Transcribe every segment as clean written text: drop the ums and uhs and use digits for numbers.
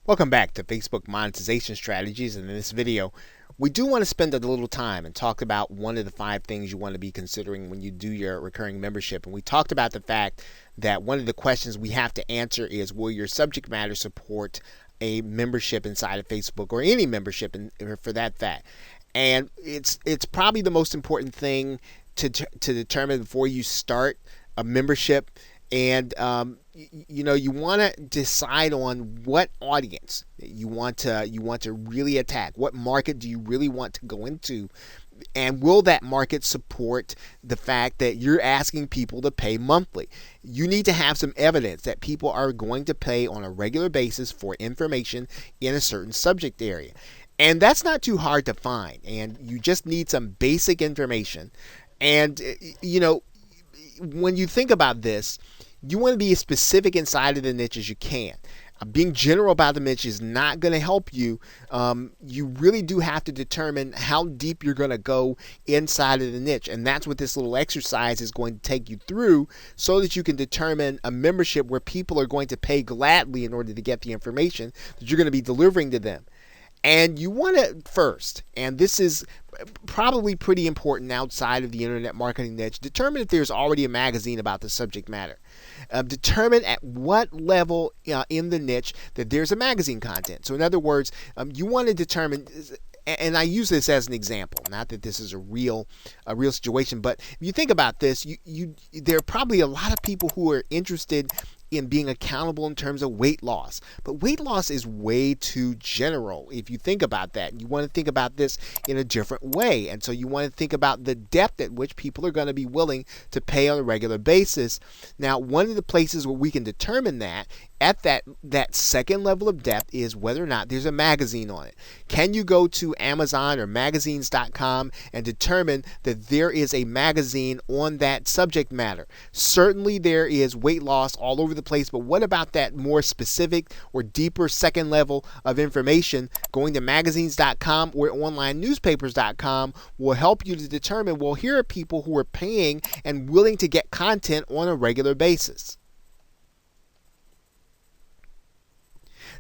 Welcome back to Facebook Monetization Strategies. And in this video, we do want to spend a little time and talk about one of the 5 things you want to be considering when you do your recurring membership. And we talked about the fact that one of the questions we have to answer is, will your subject matter support a membership inside of Facebook, or any membership for that fact? And it's probably the most important thing to determine before you start a membership. And you want to decide on what audience you want to really attack. What market do you really want to go into? And will that market support the fact that you're asking people to pay monthly? You need to have some evidence that people are going to pay on a regular basis for information in a certain subject area. And that's not too hard to find. And you just need some basic information. And, when you think about this, you want to be as specific inside of the niche as you can. Being general about the niche is not going to help you. You really do have to determine how deep you're going to go inside of the niche. And that's what this little exercise is going to take you through, so that you can determine a membership where people are going to pay gladly in order to get the information that you're going to be delivering to them. And you want to first, and this is probably pretty important outside of the internet marketing niche, determine if there's already a magazine about the subject matter. Determine at what level in the niche that there's a magazine content. So in other words, you want to determine, and I use this as an example, not that this is a real situation, but if you think about this, there are probably a lot of people who are interested in being accountable in terms of weight loss. But weight loss is way too general if you think about that. You want to think about this in a different way. And so you want to think about the depth at which people are going to be willing to pay on a regular basis. Now, one of the places where we can determine that at that second level of depth is whether or not there's a magazine on it. Can you go to Amazon or magazines.com and determine that there is a magazine on that subject matter? Certainly there is weight loss all over the place, but what about that more specific or deeper second level of information? Going to magazines.com or onlinenewspapers.com will help you to determine, well, here are people who are paying and willing to get content on a regular basis.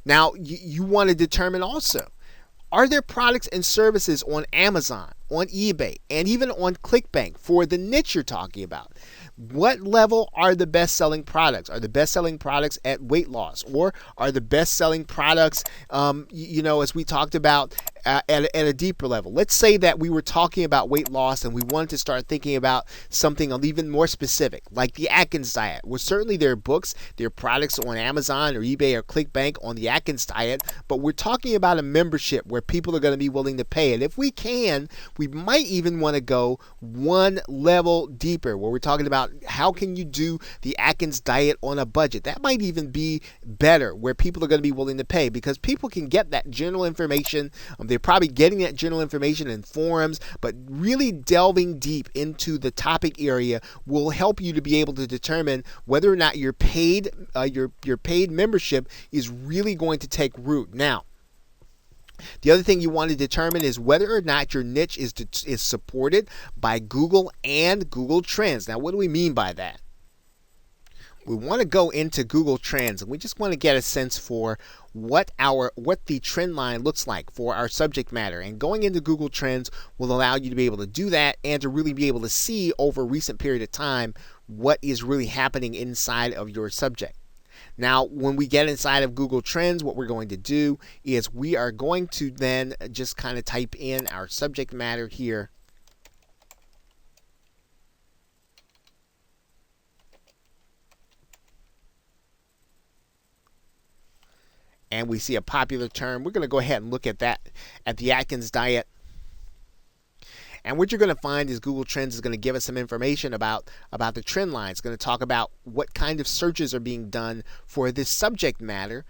Now, you want to determine also, are there products and services on Amazon, on eBay, and even on ClickBank for the niche you're talking about? What level are the best-selling products? Are the best-selling products at weight loss? Or are the best-selling products, as we talked about, at a deeper level? Let's say that we were talking about weight loss and we wanted to start thinking about something even more specific, like the Atkins diet. Well, certainly there are books, there are products on Amazon or eBay or ClickBank on the Atkins diet, but we're talking about a membership where people are going to be willing to pay. And if we can, we might even want to go one level deeper, where we're talking about how can you do the Atkins diet on a budget. That might even be better, where people are going to be willing to pay, because people can get that general information. They're probably getting that general information in forums, but really delving deep into the topic area will help you to be able to determine whether or not your paid membership is really going to take root. Now, the other thing you want to determine is whether or not your niche is supported by Google and Google Trends. Now, what do we mean by that? We want to go into Google Trends, and we just want to get a sense for what the trend line looks like for our subject matter. And going into Google Trends will allow you to be able to do that and to really be able to see over a recent period of time what is really happening inside of your subject. Now, when we get inside of Google Trends, what we're going to do is we are going to then just kind of type in our subject matter here. And we see a popular term. We're going to go ahead and look at that, at the Atkins diet. And what you're going to find is Google Trends is going to give us some information about the trend line. It's going to talk about what kind of searches are being done for this subject matter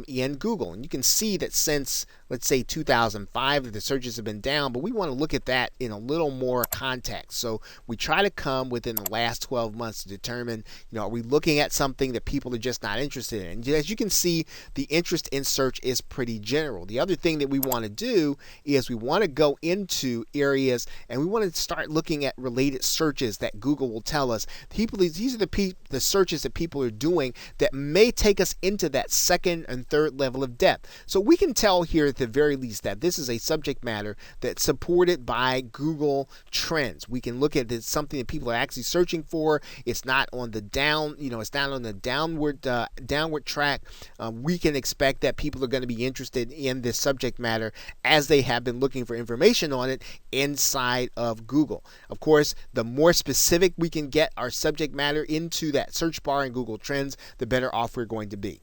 in Google. And you can see that since, let's say, 2005, the searches have been down, but we want to look at that in a little more context. So we try to come within the last 12 months to determine, are we looking at something that people are just not interested in? And as you can see, the interest in search is pretty general. The other thing that we want to do is we want to go into areas and we want to start looking at related searches that Google will tell us. These are the searches that people are doing that may take us into that second and third level of depth. So we can tell here at the very least that this is a subject matter that's supported by Google Trends. We can look at it as something that people are actually searching for. It's not on the it's not on the downward track. We can expect that people are going to be interested in this subject matter as they have been looking for information on it inside of Google. Of course, the more specific we can get our subject matter into that search bar in Google Trends, the better off we're going to be.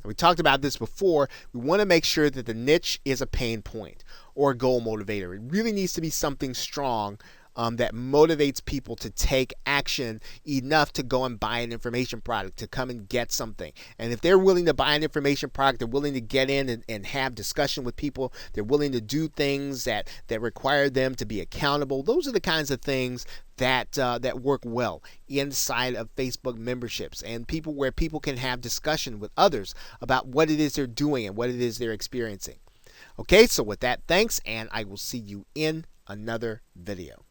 We talked about this before. We want to make sure that the niche is a pain point or a goal motivator. It really needs to be something strong that motivates people to take action enough to go and buy an information product, to come and get something. And if they're willing to buy an information product, they're willing to get in and have discussion with people, they're willing to do things that require them to be accountable. Those are the kinds of things that work well inside of Facebook memberships, and where people can have discussion with others about what it is they're doing and what it is they're experiencing. Okay, so with that, thanks, and I will see you in another video.